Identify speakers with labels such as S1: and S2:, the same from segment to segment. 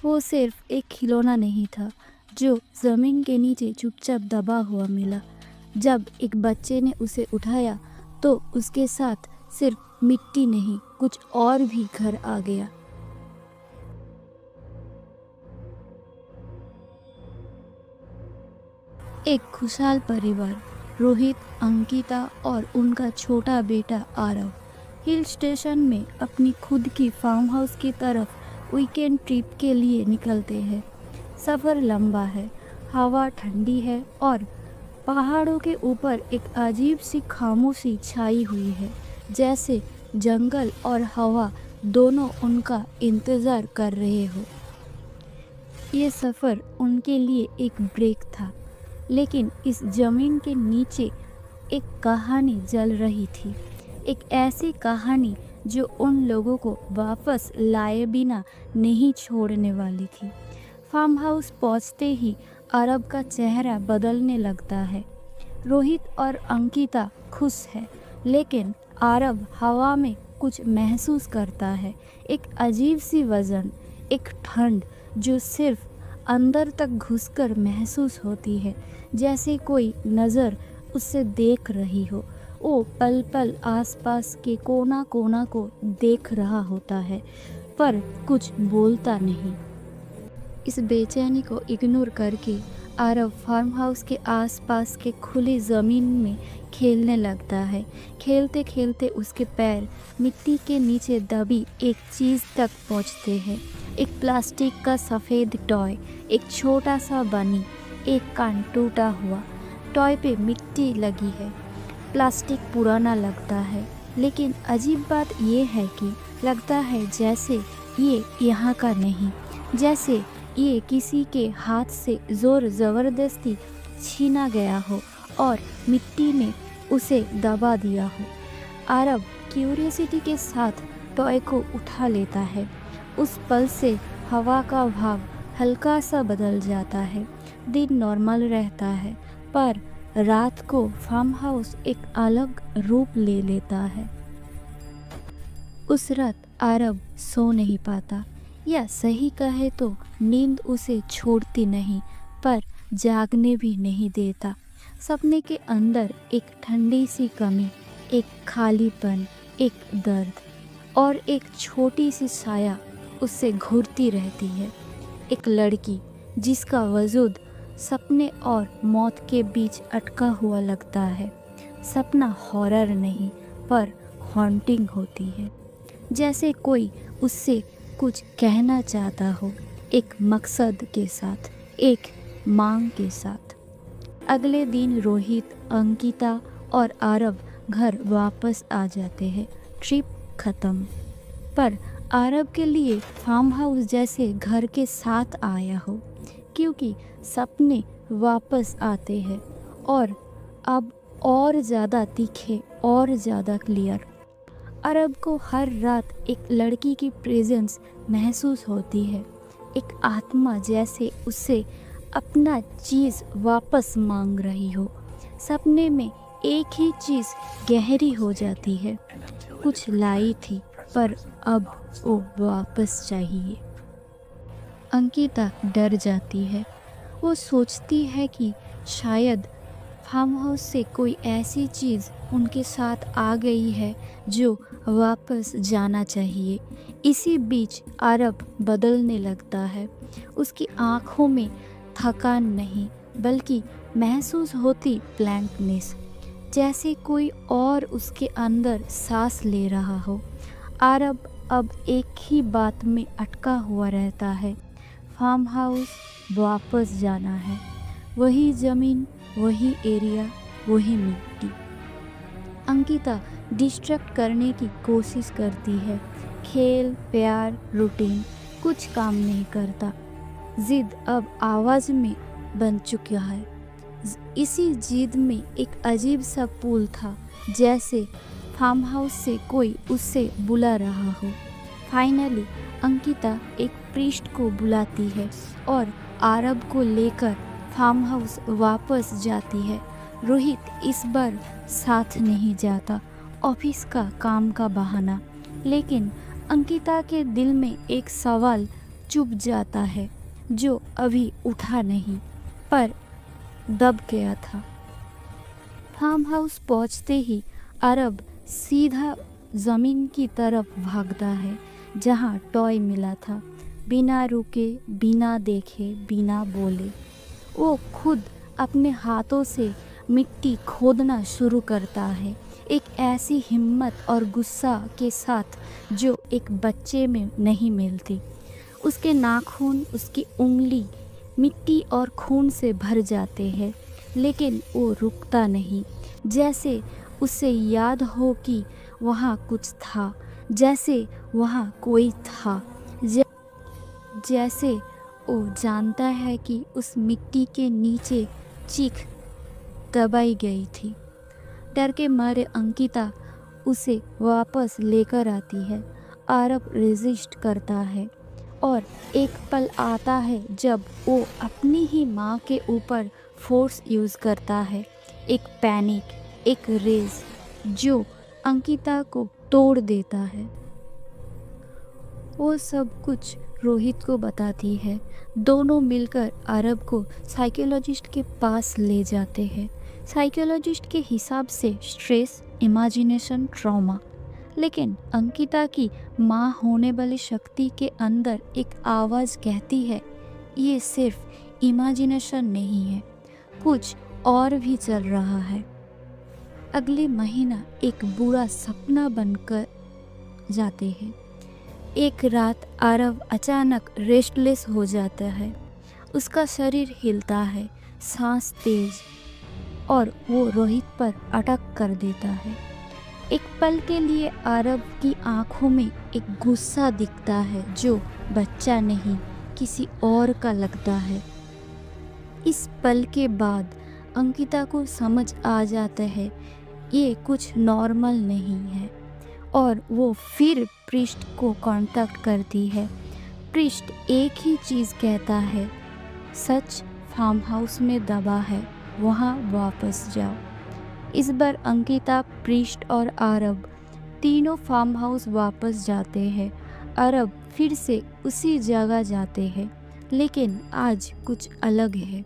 S1: वो सिर्फ एक खिलौना नहीं था जो ज़मीन के नीचे चुपचाप दबा हुआ मिला। जब एक बच्चे ने उसे उठाया तो उसके साथ सिर्फ मिट्टी नहीं, कुछ और भी घर आ गया। एक खुशहाल परिवार, रोहित, अंकिता और उनका छोटा बेटा आरव हिल स्टेशन में अपनी खुद की फार्म हाउस की तरफ वीकेंड ट्रिप के लिए निकलते हैं। सफ़र लंबा है, हवा ठंडी है और पहाड़ों के ऊपर एक अजीब सी खामोशी छाई हुई है, जैसे जंगल और हवा दोनों उनका इंतज़ार कर रहे हो। ये सफ़र उनके लिए एक ब्रेक था, लेकिन इस ज़मीन के नीचे एक कहानी जल रही थी। एक ऐसी कहानी जो उन लोगों को वापस लाए बिना नहीं छोड़ने वाली थी। फार्म हाउस पहुँचते ही अरब का चेहरा बदलने लगता है। रोहित और अंकिता खुश है, लेकिन अरब हवा में कुछ महसूस करता है। एक अजीब सी वज़न, एक ठंड जो सिर्फ अंदर तक घुसकर महसूस होती है, जैसे कोई नज़र उसे देख रही हो। वो पल पल आसपास के कोना कोना को देख रहा होता है, पर कुछ बोलता नहीं। इस बेचैनी को इग्नोर करके आरव फार्म हाउस के आसपास के खुली ज़मीन में खेलने लगता है। खेलते खेलते उसके पैर मिट्टी के नीचे दबी एक चीज़ तक पहुंचते हैं। एक प्लास्टिक का सफ़ेद टॉय, एक छोटा सा बनी, एक कान टूटा हुआ। टॉय पे मिट्टी लगी है, प्लास्टिक पुराना लगता है, लेकिन अजीब बात ये है कि लगता है जैसे ये यहाँ का नहीं, जैसे ये किसी के हाथ से ज़ोर ज़बरदस्ती छीना गया हो और मिट्टी ने उसे दबा दिया हो। आरब क्यूरियोसिटी के साथ टॉय को उठा लेता है। उस पल से हवा का भाव हल्का सा बदल जाता है। दिन नॉर्मल रहता है, पर रात को फार्म हाउस एक अलग रूप ले लेता है। उस रात आरब सो नहीं पाता, या सही कहे तो नींद उसे छोड़ती नहीं, पर जागने भी नहीं देता। सपने के अंदर एक ठंडी सी कमी, एक खालीपन, एक दर्द और एक छोटी सी साया उससे घूरती रहती है। एक लड़की जिसका वजूद सपने और मौत के बीच अटका हुआ लगता है। सपना हॉरर नहीं, पर हॉन्टिंग होती है, जैसे कोई उससे कुछ कहना चाहता हो, एक मकसद के साथ, एक मांग के साथ। अगले दिन रोहित, अंकिता और आरव घर वापस आ जाते हैं। ट्रिप खत्म, पर आरव के लिए फार्म हाउस जैसे घर के साथ आया हो, क्योंकि सपने वापस आते हैं, और अब और ज़्यादा तीखे और ज़्यादा क्लियर। अरब को हर रात एक लड़की की प्रेजेंस महसूस होती है, एक आत्मा जैसे उससे अपना चीज़ वापस मांग रही हो। सपने में एक ही चीज़ गहरी हो जाती है, कुछ लाई थी पर अब वो वापस चाहिए। अंकिता डर जाती है। वो सोचती है कि शायद फार्म हाउस से कोई ऐसी चीज़ उनके साथ आ गई है जो वापस जाना चाहिए। इसी बीच अरब बदलने लगता है। उसकी आँखों में थकान नहीं, बल्कि महसूस होती ब्लैंकनेस, जैसे कोई और उसके अंदर सांस ले रहा हो। अरब अब एक ही बात में अटका हुआ रहता है, फार्म हाउस वापस जाना है। वही ज़मीन, वही एरिया, वही मिट्टी। अंकिता डिस्ट्रैक्ट करने की कोशिश करती है। खेल, प्यार, रूटीन कुछ काम नहीं करता। जिद अब आवाज़ में बन चुका है। इसी जिद में एक अजीब सा पुल था, जैसे फार्म हाउस से कोई उससे बुला रहा हो। फाइनली अंकिता एक प्रीस्ट को बुलाती है और आरब को लेकर फार्म हाउस वापस जाती है। रोहित इस बार साथ नहीं जाता, ऑफिस का काम का बहाना। लेकिन अंकिता के दिल में एक सवाल चुप जाता है, जो अभी उठा नहीं पर दब गया था। फार्म हाउस पहुंचते ही अरब सीधा ज़मीन की तरफ भागता है जहां टॉय मिला था। बिना रुके, बिना देखे, बिना बोले वो खुद अपने हाथों से मिट्टी खोदना शुरू करता है, एक ऐसी हिम्मत और गुस्सा के साथ जो एक बच्चे में नहीं मिलती। उसके नाखून, उसकी उंगली मिट्टी और खून से भर जाते हैं, लेकिन वो रुकता नहीं। जैसे उसे याद हो कि वहाँ कुछ था, जैसे वहाँ कोई था, जैसे वो जानता है कि उस मिट्टी के नीचे चीख दबाई गई थी। डर के मारे अंकिता उसे वापस लेकर आती है। आरब रेजिस्ट करता है और एक पल आता है जब वो अपनी ही माँ के ऊपर फोर्स यूज़ करता है। एक पैनिक, एक रेज जो अंकिता को तोड़ देता है। वो सब कुछ रोहित को बताती है। दोनों मिलकर अरब को साइकोलॉजिस्ट के पास ले जाते हैं। साइकोलॉजिस्ट के हिसाब से स्ट्रेस, इमेजिनेशन, ट्रॉमा। लेकिन अंकिता की माँ होने वाली शक्ति के अंदर एक आवाज़ कहती है, ये सिर्फ इमेजिनेशन नहीं है, कुछ और भी चल रहा है। अगले महीना एक बुरा सपना बनकर जाते हैं। एक रात अरब अचानक रेस्टलेस हो जाता है। उसका शरीर हिलता है, सांस तेज, और वो रोहित पर अटक कर देता है। एक पल के लिए अरब की आंखों में एक गुस्सा दिखता है जो बच्चा नहीं, किसी और का लगता है। इस पल के बाद अंकिता को समझ आ जाता है ये कुछ नॉर्मल नहीं है, और वो फिर पृष्ठ को कांटेक्ट करती है। पृष्ठ एक ही चीज़ कहता है, सच फार्म हाउस में दबा है, वहाँ वापस जाओ। इस बार अंकिता, पृष्ठ और अरब तीनों फार्म हाउस वापस जाते हैं। अरब फिर से उसी जगह जाते हैं, लेकिन आज कुछ अलग है।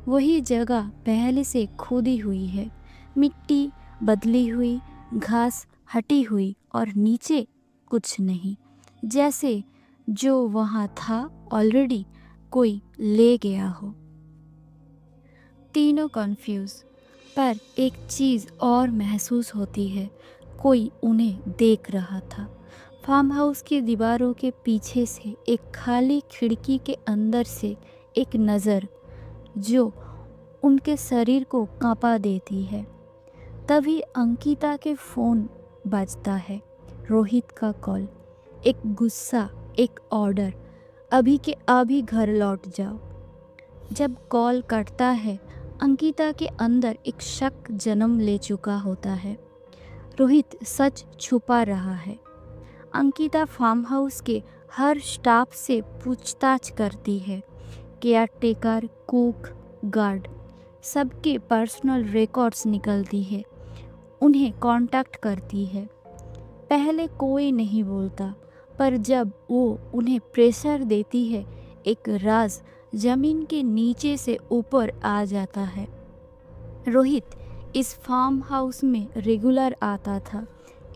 S1: वही जगह पहले से खोदी हुई है, मिट्टी बदली हुई, घास हटी हुई, और नीचे कुछ नहीं, जैसे जो वहाँ था ऑलरेडी कोई ले गया हो। तीनों कंफ्यूज, पर एक चीज़ और महसूस होती है, कोई उन्हें देख रहा था। फार्म हाउस की दीवारों के पीछे से एक खाली खिड़की के अंदर से एक नज़र जो उनके शरीर को कांपा देती है। तभी अंकिता के फ़ोन बजता है, रोहित का कॉल। एक गुस्सा, एक ऑर्डर, अभी के अभी घर लौट जाओ। जब कॉल कटता है, अंकिता के अंदर एक शक जन्म ले चुका होता है। रोहित सच छुपा रहा है। अंकिता फार्म हाउस के हर स्टाफ से पूछताछ करती है, केयरटेकर, कुक, गार्ड, सबके पर्सनल रिकॉर्ड्स निकलती है, उन्हें कांटेक्ट करती है। पहले कोई नहीं बोलता, पर जब वो उन्हें प्रेशर देती है, एक राज जमीन के नीचे से ऊपर आ जाता है। रोहित इस फार्म हाउस में रेगुलर आता था,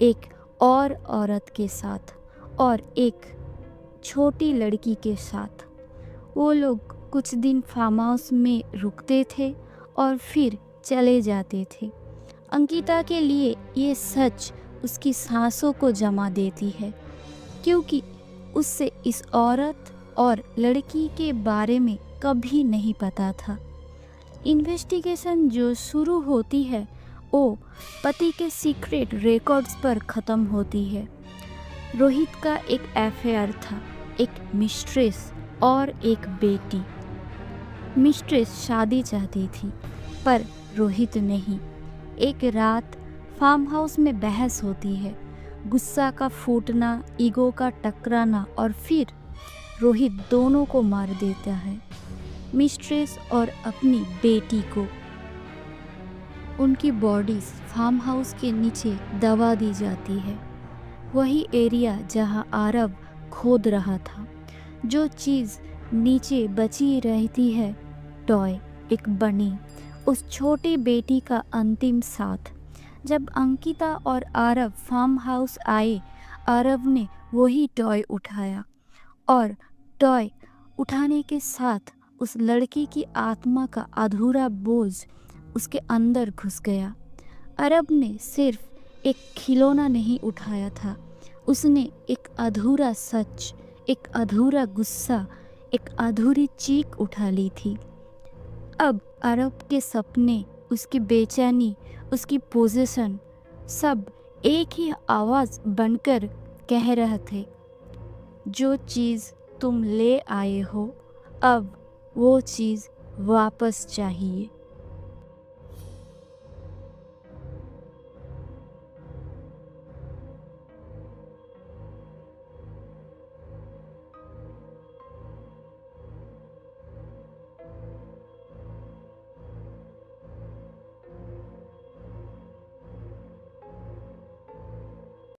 S1: एक और औरत के साथ और एक छोटी लड़की के साथ। वो लोग कुछ दिन फार्म हाउस में रुकते थे और फिर चले जाते थे। अंकिता के लिए ये सच उसकी सांसों को जमा देती है, क्योंकि उससे इस औरत और लड़की के बारे में कभी नहीं पता था। इन्वेस्टिगेशन जो शुरू होती है वो पति के सीक्रेट रिकॉर्ड्स पर ख़त्म होती है। रोहित का एक अफेयर था, एक मिस्ट्रेस और एक बेटी। मिस्ट्रेस शादी चाहती थी, पर रोहित नहीं। एक रात फार्म हाउस में बहस होती है, गुस्सा का फूटना, ईगो का टकराना, और फिर रोहित दोनों को मार देता है, मिस्ट्रेस और अपनी बेटी को। उनकी बॉडीज फार्म हाउस के नीचे दबा दी जाती है, वही एरिया जहां आरब खोद रहा था। जो चीज़ नीचे बची रहती है, टॉय, एक बनी, उस छोटी बेटी का अंतिम साथ। जब अंकिता और आरव फार्म हाउस आए, आरव ने वही टॉय उठाया और टॉय उठाने के साथ उस लड़की की आत्मा का अधूरा बोझ उसके अंदर घुस गया। आरव ने सिर्फ एक खिलौना नहीं उठाया था, उसने एक अधूरा सच, एक अधूरा गुस्सा, एक अधूरी चीख उठा ली थी। अब आरव के सपने, उसकी बेचैनी, उसकी पोजीशन, सब एक ही आवाज़ बनकर कह रहे थे, जो चीज़ तुम ले आए हो, अब वो चीज़ वापस चाहिए।